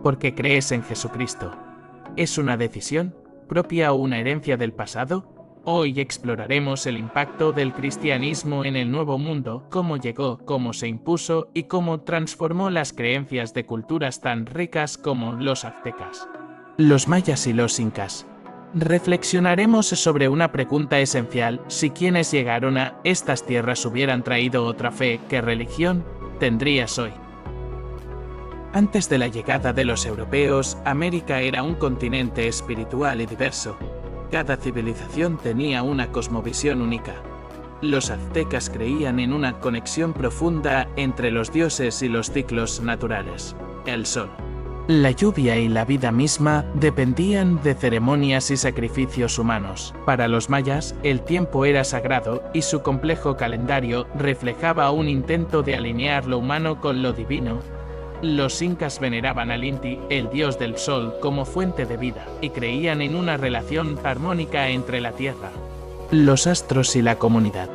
porque crees en Jesucristo. ¿Es una decisión propia o una herencia del pasado? Hoy exploraremos el impacto del cristianismo en el Nuevo Mundo, cómo llegó, cómo se impuso y cómo transformó las creencias de culturas tan ricas como los aztecas, los mayas y los incas. Reflexionaremos sobre una pregunta esencial: si quienes llegaron a estas tierras hubieran traído otra fe, ¿qué religión tendrías hoy? Antes de la llegada de los europeos, América era un continente espiritual y diverso. Cada civilización tenía una cosmovisión única. Los aztecas creían en una conexión profunda entre los dioses y los ciclos naturales. El sol, la lluvia y la vida misma dependían de ceremonias y sacrificios humanos. Para los mayas, el tiempo era sagrado y su complejo calendario reflejaba un intento de alinear lo humano con lo divino. Los incas veneraban al Inti, el dios del sol, como fuente de vida, y creían en una relación armónica entre la tierra, los astros y la comunidad.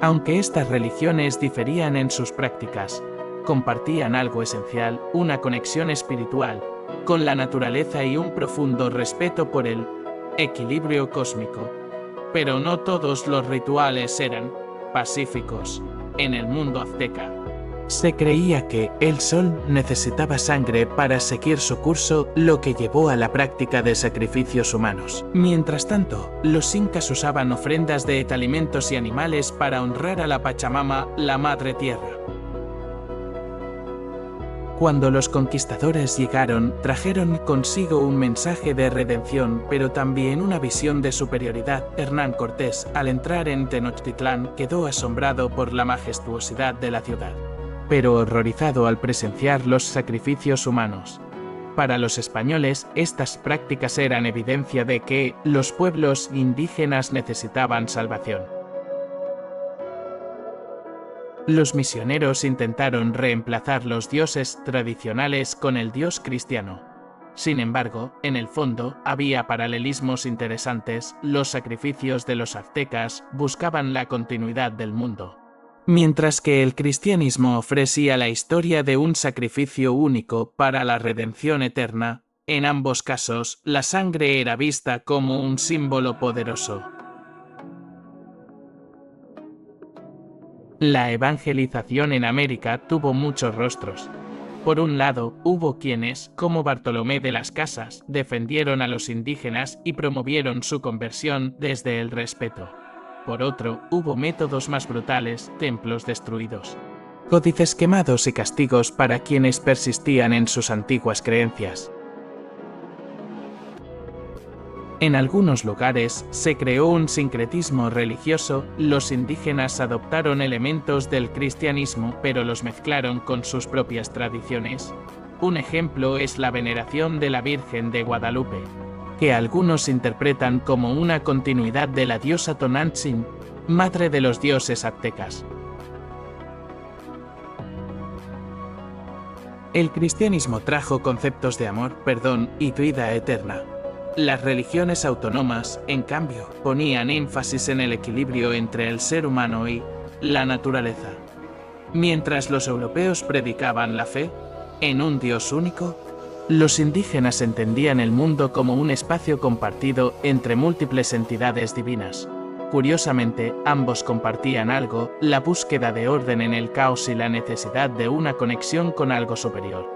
Aunque estas religiones diferían en sus prácticas, compartían algo esencial: una conexión espiritual con la naturaleza y un profundo respeto por el equilibrio cósmico. Pero no todos los rituales eran pacíficos. En el mundo azteca, se creía que el sol necesitaba sangre para seguir su curso, lo que llevó a la práctica de sacrificios humanos. Mientras tanto, los incas usaban ofrendas de alimentos y animales para honrar a la Pachamama, la Madre Tierra. Cuando los conquistadores llegaron, trajeron consigo un mensaje de redención, pero también una visión de superioridad. Hernán Cortés, al entrar en Tenochtitlán, quedó asombrado por la majestuosidad de la ciudad, pero horrorizado al presenciar los sacrificios humanos. Para los españoles, estas prácticas eran evidencia de que los pueblos indígenas necesitaban salvación. Los misioneros intentaron reemplazar los dioses tradicionales con el dios cristiano. Sin embargo, en el fondo, había paralelismos interesantes. Los sacrificios de los aztecas buscaban la continuidad del mundo, mientras que el cristianismo ofrecía la historia de un sacrificio único para la redención eterna. En ambos casos, la sangre era vista como un símbolo poderoso. La evangelización en América tuvo muchos rostros. Por un lado, hubo quienes, como Bartolomé de las Casas, defendieron a los indígenas y promovieron su conversión desde el respeto. Por otro, hubo métodos más brutales: templos destruidos, códices quemados y castigos para quienes persistían en sus antiguas creencias. En algunos lugares se creó un sincretismo religioso. Los indígenas adoptaron elementos del cristianismo, pero los mezclaron con sus propias tradiciones. Un ejemplo es la veneración de la Virgen de Guadalupe, que algunos interpretan como una continuidad de la diosa Tonantzin, madre de los dioses aztecas. El cristianismo trajo conceptos de amor, perdón y vida eterna. Las religiones autónomas, en cambio, ponían énfasis en el equilibrio entre el ser humano y la naturaleza. Mientras los europeos predicaban la fe en un Dios único, los indígenas entendían el mundo como un espacio compartido entre múltiples entidades divinas. Curiosamente, ambos compartían algo: la búsqueda de orden en el caos y la necesidad de una conexión con algo superior.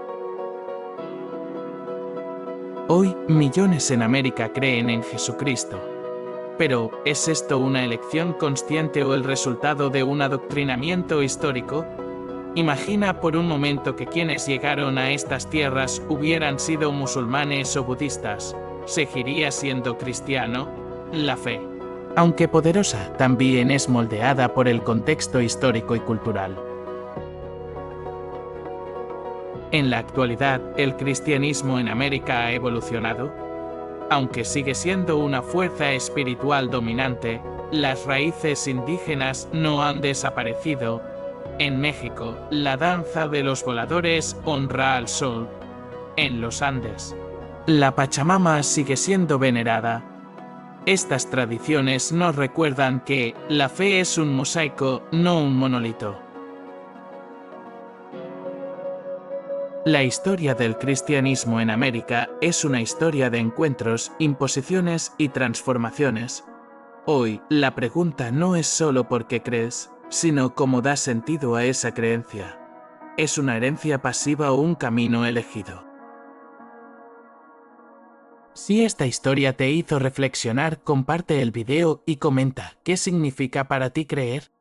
Hoy, millones en América creen en Jesucristo. Pero, ¿es esto una elección consciente o el resultado de un adoctrinamiento histórico? Imagina por un momento que quienes llegaron a estas tierras hubieran sido musulmanes o budistas. ¿Seguiría siendo cristiano? La fe, aunque poderosa, también es moldeada por el contexto histórico y cultural. En la actualidad, ¿el cristianismo en América ha evolucionado? Aunque sigue siendo una fuerza espiritual dominante, las raíces indígenas no han desaparecido. En México, la danza de los voladores honra al sol. En los Andes, la Pachamama sigue siendo venerada. Estas tradiciones nos recuerdan que la fe es un mosaico, no un monolito. La historia del cristianismo en América es una historia de encuentros, imposiciones y transformaciones. Hoy, la pregunta no es solo por qué crees, sino cómo das sentido a esa creencia. ¿Es una herencia pasiva o un camino elegido? Si esta historia te hizo reflexionar, comparte el video y comenta qué significa para ti creer.